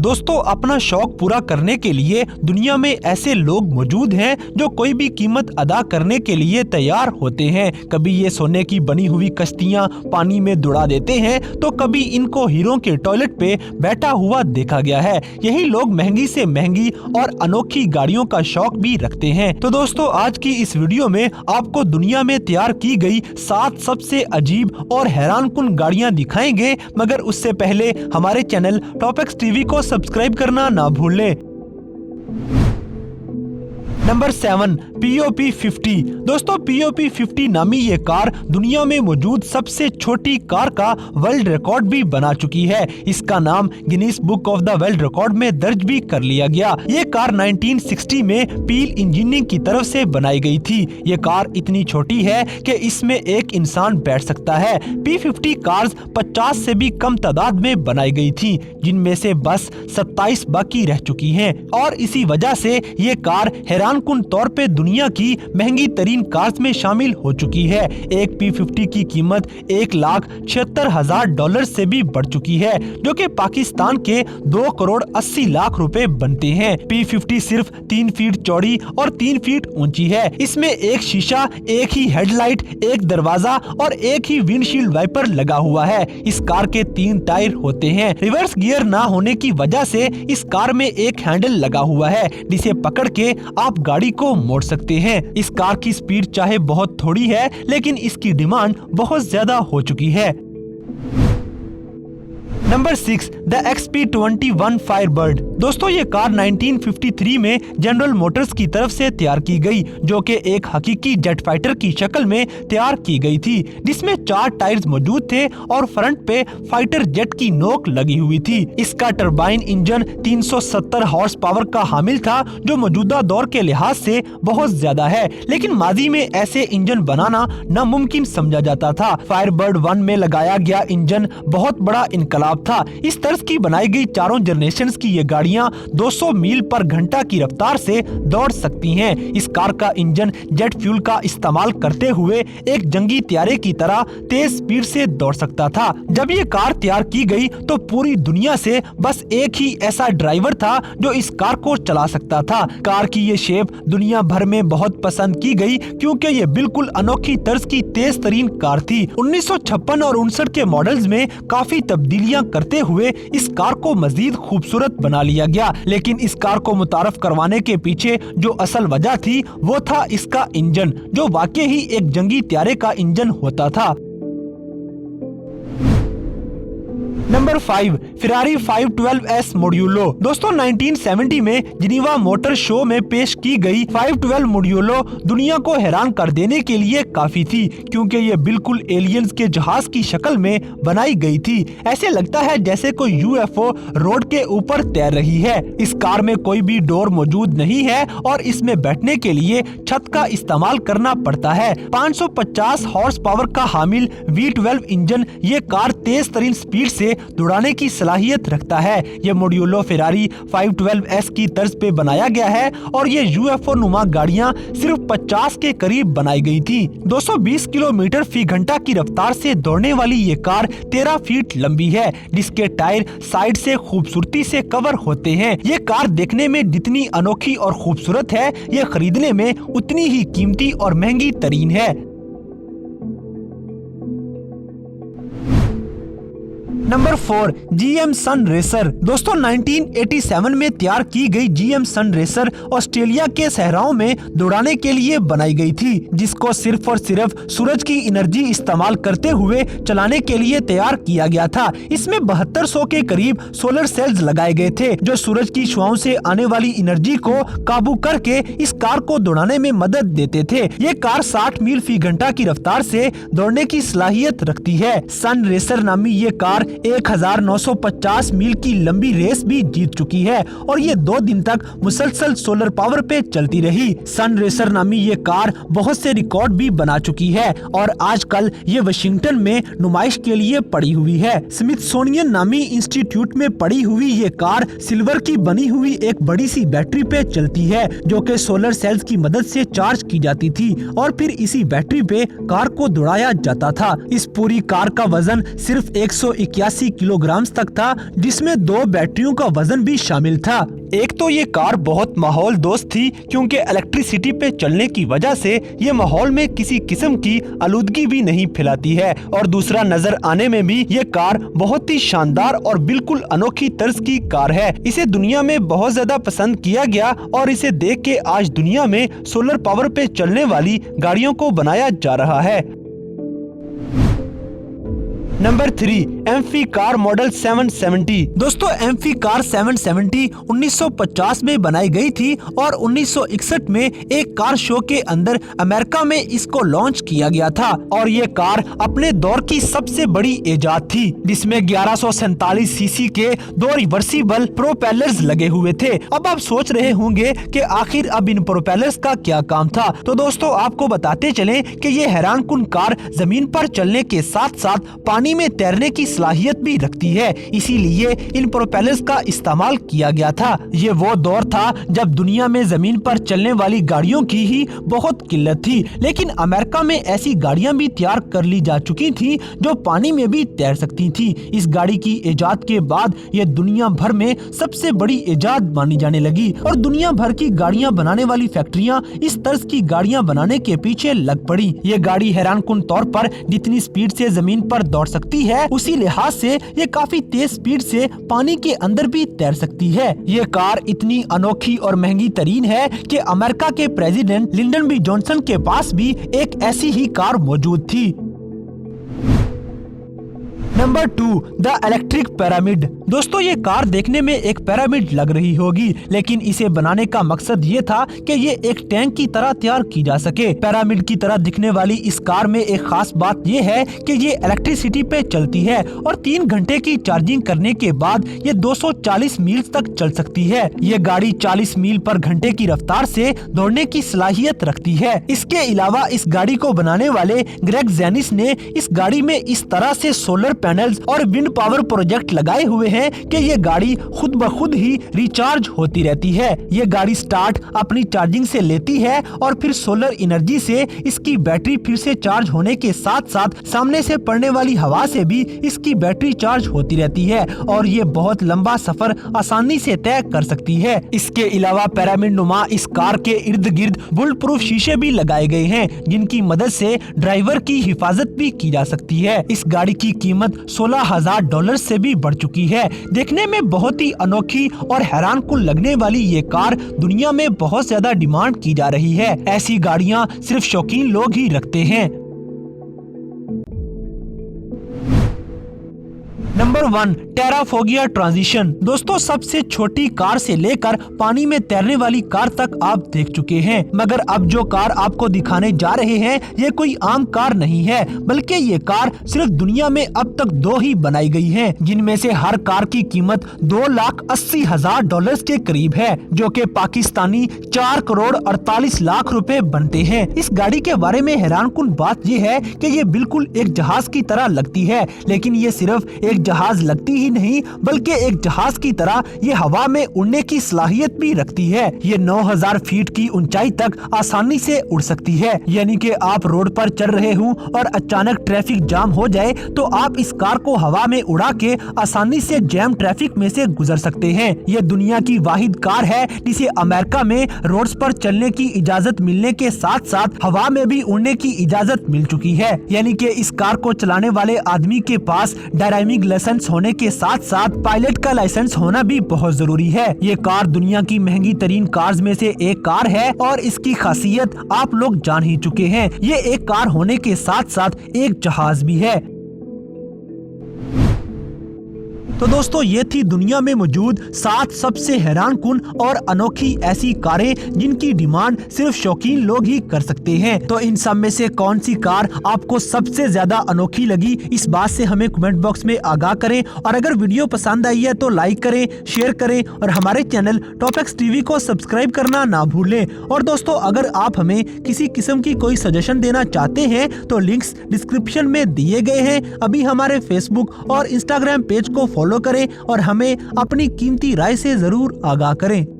दोस्तों, अपना शौक पूरा करने के लिए दुनिया में ऐसे लोग मौजूद हैं जो कोई भी कीमत अदा करने के लिए तैयार होते हैं। कभी ये सोने की बनी हुई कश्तियाँ पानी में दौड़ा देते हैं, तो कभी इनको हीरो के टॉयलेट पे बैठा हुआ देखा गया है। यही लोग महंगी से महंगी और अनोखी गाड़ियों का शौक भी रखते हैं। तो दोस्तों, आज की इस वीडियो में आपको दुनिया में तैयार की गई 7 सबसे अजीब और हैरानकुन गाड़ियां दिखाएंगे, मगर उससे पहले हमारे चैनल टॉपिक्स टीवी को सब्सक्राइब करना ना भूलें। Number 7, POP 50। दोस्तों, POP 50 नामी ये कार दुनिया में मौजूद सबसे छोटी कार का वर्ल्ड रिकॉर्ड भी बना चुकी है। इसका नाम Guinness book of the world record में दर्ज भी कर लिया गया। ये कार 1960 में पील इंजीनियरिंग की तरफ से बनाई गई थी। ये कार इतनी छोटी है कि इसमें एक इंसान बैठ सकता है। P50 कार्स 50 से भी कम तादाद में बनाई गई थी, जिनमें से बस 27 बाकी रह चुकी हैं, और इसी वजह से ये कार हैरान कुन तौर पे दुनिया की महंगी तरीन कार्स में शामिल हो चुकी है। एक P50 की कीमत $1,76,000 से भी बढ़ चुकी है, जो कि पाकिस्तान के 2,80 लाख रुपए बनते हैं। P50 सिर्फ 3 फीट चौड़ी और 3 फीट ऊंची है। इसमें एक शीशा, एक ही हेडलाइट, एक दरवाजा और एक ही विंडशील्ड वाइपर लगा हुआ है। इस कार के 3 टायर होते हैं। रिवर्स गियर ना होने की वजह से इस कार में एक हैंडल लगा हुआ है, जिसे पकड़ के आप गाड़ी को मोड़ सकते हैं। इस कार की स्पीड चाहे बहुत थोड़ी है, लेकिन इसकी डिमांड बहुत ज्यादा हो चुकी है। Number 6, the XP21 Firebird. दोस्तों, ये कार 1953 में जनरल मोटर्स की तरफ से तैयार की गई, जो कि एक हकीकी जेट फाइटर की शक्ल में तैयार की गई थी, जिसमें 4 टायर्स मौजूद थे और फ्रंट पे फाइटर जेट की नोक लगी हुई थी। इसका टरबाइन इंजन 370 हॉर्स पावर का हामिल था, जो मौजूदा दौर के लिहाज से बहुत ज्यादा है, लेकिन माजी में ऐसे इंजन बनाना नामुमकिन समझा जाता था। फायरबर्ड 1 में लगाया गया इंजन बहुत बड़ा इनकलाब था। इस तर्ज की बनाई गई चारों जनरेशंस की ये गाड़ियां 200 मील पर घंटा की रफ्तार से दौड़ सकती हैं। इस कार का इंजन जेट फ्यूल का इस्तेमाल करते हुए एक जंगी त्यारे की तरह तेज स्पीड से दौड़ सकता था। जब ये कार तैयार की गई तो पूरी दुनिया से बस एक ही ऐसा ड्राइवर था जो इस कार को चला सकता था। कार की ये शेप दुनिया भर में बहुत पसंद की गई, क्योंकि ये बिल्कुल अनोखी तर्ज की तेज तरीन कार थी। 1956 और 59 के मॉडल्स में काफी तब्दीलियां करते हुए इस कार को मजीद खूबसूरत बना लिया गया, लेकिन इस कार को मुतारफ करवाने के पीछे जो असल वजह थी वो था इसका इंजन, जो वाकई ही एक जंगी त्यारे का इंजन होता था। Number 5, Ferrari 512S modulo. दोस्तों, 1970 में जिनीवा मोटर शो में पेश की गई 512 मॉड्यूलो दुनिया को हैरान कर देने के लिए काफी थी, क्योंकि ये बिल्कुल एलियंस के जहाज की शक्ल में बनाई गई थी। ऐसे लगता है जैसे कोई UFO रोड के ऊपर तैर रही है। इस कार में कोई भी डोर मौजूद नहीं है और इसमें बैठने के लिए छत का इस्तेमाल करना पड़ता है। 550 हॉर्स पावर का हामिल V12 इंजन ये कार तेज तरीन स्पीड से दौड़ाने की सलाहियत रखता है। ये मॉड्यूलो फेरारी 512S की तर्ज पे बनाया गया है और ये UFO नुमा गाड़ियां सिर्फ 50 के करीब बनाई गई थी। 220 किलोमीटर फी घंटा की रफ्तार से दौड़ने वाली ये कार 13 फीट लंबी है, जिसके टायर साइड से खूबसूरती से कवर होते हैं। ये कार देखने में जितनी अनोखी और खूबसूरत है, ये खरीदने में उतनी ही कीमती और महंगी तरीन है। नंबर 4, GM सन रेसर। दोस्तों, 1987 में तैयार की गई GM सन रेसर ऑस्ट्रेलिया के सहराओं में दौड़ाने के लिए बनाई गई थी, जिसको सिर्फ और सिर्फ सूरज की एनर्जी इस्तेमाल करते हुए चलाने के लिए तैयार किया गया था। इसमें 7200 के करीब सोलर सेल्स लगाए गए थे, जो सूरज की शुआओं से आने वाली एनर्जी को काबू करके इस कार को दौड़ाने में मदद देते थे। ये कार 60 मील फी घंटा की रफ्तार से दौड़ने की सलाहियत रखती है। सन रेसर नामी ये कार 1950 मील की लंबी रेस भी जीत चुकी है और ये 2 दिन तक मुसलसल सोलर पावर पे चलती रही। सन रेसर नामी ये कार बहुत से रिकॉर्ड भी बना चुकी है और आजकल ये वाशिंगटन में नुमाइश के लिए पड़ी हुई है। स्मिथसोनियन नामी इंस्टीट्यूट में पड़ी हुई ये कार सिल्वर की बनी हुई एक बड़ी सी बैटरी पे चलती है, जो कि सोलर सेल्स की मदद से चार्ज की जाती थी और फिर इसी बैटरी पे कार को दौड़ाया जाता था। इस पूरी कार का वजन सिर्फ 181 83 किलोग्राम तक था, जिसमें 2 बैटरियों का वजन भी शामिल था। एक तो ये कार बहुत माहौल दोस्त थी क्योंकि इलेक्ट्रिसिटी पे चलने की वजह से ये माहौल में किसी किस्म की आलूदगी भी नहीं फैलाती है, और दूसरा नजर आने में भी ये कार बहुत ही शानदार और बिल्कुल अनोखी तर्ज की कार है। इसे दुनिया में बहुत ज्यादा पसंद किया गया और इसे देख के आज दुनिया में सोलर पावर पे चलने वाली गाड़ियों को बनाया जा रहा है। Number 3, amphi car model 770। दोस्तों एम्फी कार 770 1950 में बनाई गई थी और 1961 में एक कार शो के अंदर अमेरिका में इसको लॉन्च किया गया था, और ये कार अपने दौर की सबसे बड़ी इजाद थी, जिसमें 1147 सीसी के 2 रिवर्सिबल प्रोपेलर्स लगे हुए थे। अब आप सोच रहे होंगे कि आखिर अब इन प्रोपेलर्स का क्या काम था, तो दोस्तों आपको बताते चलें कि ये हैरानकुन कार जमीन पर चलने के साथ साथ पानी में तैरने की सलाहियत भी रखती है, इसीलिए इन प्रोपेलर्स का इस्तेमाल किया गया था। ये वो दौर था जब दुनिया में जमीन पर चलने वाली गाड़ियों की ही बहुत किल्लत थी, लेकिन अमेरिका में ऐसी गाड़ियां भी तैयार कर ली जा चुकी थी जो पानी में भी तैर सकती थी। इस गाड़ी की इजाद के बाद ये दुनिया भर में सबसे बड़ी इजाद मानी जाने लगी और दुनिया भर की गाड़ियां बनाने वाली फैक्ट्रियां इस तर्ज की गाड़ियां बनाने के पीछे लग पड़ी। ये गाड़ी हैरानकुन तौर पर जितनी स्पीड से जमीन पर दौड़ सकती है, उसी लिहाज से ये काफी तेज स्पीड से पानी के अंदर भी तैर सकती है। ये कार इतनी अनोखी और महंगी तरीन है कि अमेरिका के प्रेसिडेंट लिंडन बी जॉनसन के पास भी एक ऐसी ही कार मौजूद थी। Number 2, the electric pyramid. दोस्तों ये कार देखने में एक पिरामिड लग रही होगी, लेकिन इसे बनाने का मकसद ये था कि ये एक टैंक की तरह तैयार की जा सके। पिरामिड की तरह दिखने वाली इस कार में एक खास बात ये है कि ये इलेक्ट्रिसिटी पे चलती है और 3 घंटे की चार्जिंग करने के बाद ये 240 मील तक चल सकती है। ये गाड़ी 40 मील पर घंटे की रफ्तार से दौड़ने की सलाहियत रखती है। इसके अलावा इस गाड़ी को बनाने वाले ग्रेग जेनिस ने इस गाड़ी में इस तरह से सोलर पैनल्स और विंड पावर प्रोजेक्ट लगाए हुए हैं कि ये गाड़ी खुद ब खुद ही रिचार्ज होती रहती है। ये गाड़ी स्टार्ट अपनी चार्जिंग से लेती है और फिर सोलर एनर्जी से इसकी बैटरी फिर से चार्ज होने के साथ साथ सामने से पड़ने वाली हवा से भी इसकी बैटरी चार्ज होती रहती है और ये बहुत लंबा सफर आसानी से तय कर सकती है। इसके अलावा पिरामिड नुमा इस कार के इर्द गिर्द बुलेट प्रूफ शीशे भी लगाए गए हैं, जिनकी मदद से ड्राइवर की हिफाजत भी की जा सकती है। इस गाड़ी की कीमत $16,000 से भी बढ़ चुकी है। देखने में बहुत ही अनोखी और हैरानकुन लगने वाली ये कार दुनिया में बहुत ज्यादा डिमांड की जा रही है। ऐसी गाड़ियां सिर्फ शौकीन लोग ही रखते हैं। नंबर 1, टेराफोगिया ट्रांजिशन। दोस्तों सबसे छोटी कार से लेकर पानी में तैरने वाली कार तक आप देख चुके हैं, मगर अब जो कार आपको दिखाने जा रहे हैं ये कोई आम कार नहीं है, बल्कि ये कार सिर्फ दुनिया में अब तक 2 ही बनाई गई हैं, जिनमें से हर कार की कीमत $2,80,000 के करीब है, जो कि पाकिस्तानी 4,48,00,000 रुपए बनते हैं। इस गाड़ी के बारे में हैरानकुन बात ये है कि ये बिल्कुल एक जहाज की तरह लगती है, लेकिन ये सिर्फ एक जहाज लगती ही नहीं बल्कि एक जहाज की तरह ये हवा में उड़ने की सलाहियत भी रखती है। ये 9,000 फीट की ऊंचाई तक आसानी से उड़ सकती है, यानी कि आप रोड पर चल रहे हो और अचानक ट्रैफिक जाम हो जाए तो आप इस कार को हवा में उड़ा के आसानी से जैम ट्रैफिक में से गुजर सकते हैं। ये दुनिया की वाहिद कार है जिसे अमेरिका में रोड्स पर चलने की इजाजत मिलने के साथ साथ हवा में भी उड़ने की इजाजत मिल चुकी है, यानी कि इस कार को चलाने वाले आदमी के पास ड्राइविंग लाइसेंस होने के साथ साथ पायलट का लाइसेंस होना भी बहुत जरूरी है। ये कार दुनिया की महंगी तरीन कार्स में से एक कार है और इसकी खासियत आप लोग जान ही चुके हैं। ये एक कार होने के साथ साथ एक जहाज भी है। तो दोस्तों ये थी दुनिया में मौजूद 7 सबसे हैरानकुन और अनोखी ऐसी कारें जिनकी डिमांड सिर्फ शौकीन लोग ही कर सकते हैं। तो इन सब में से कौन सी कार आपको सबसे ज्यादा अनोखी लगी, इस बात से हमें कमेंट बॉक्स में आगाह करें। और अगर वीडियो पसंद आई है तो लाइक करें, शेयर करें और हमारे चैनल टॉपएक्स टीवी को सब्सक्राइब करना ना भूलें। और दोस्तों अगर आप हमें किसी किस्म की कोई सजेशन देना चाहते हैं तो लिंक्स डिस्क्रिप्शन में दिए गए हैं। अभी हमारे फेसबुक और इंस्टाग्राम पेज को फॉलो करें और हमें अपनी कीमती राय से जरूर आगाह करें।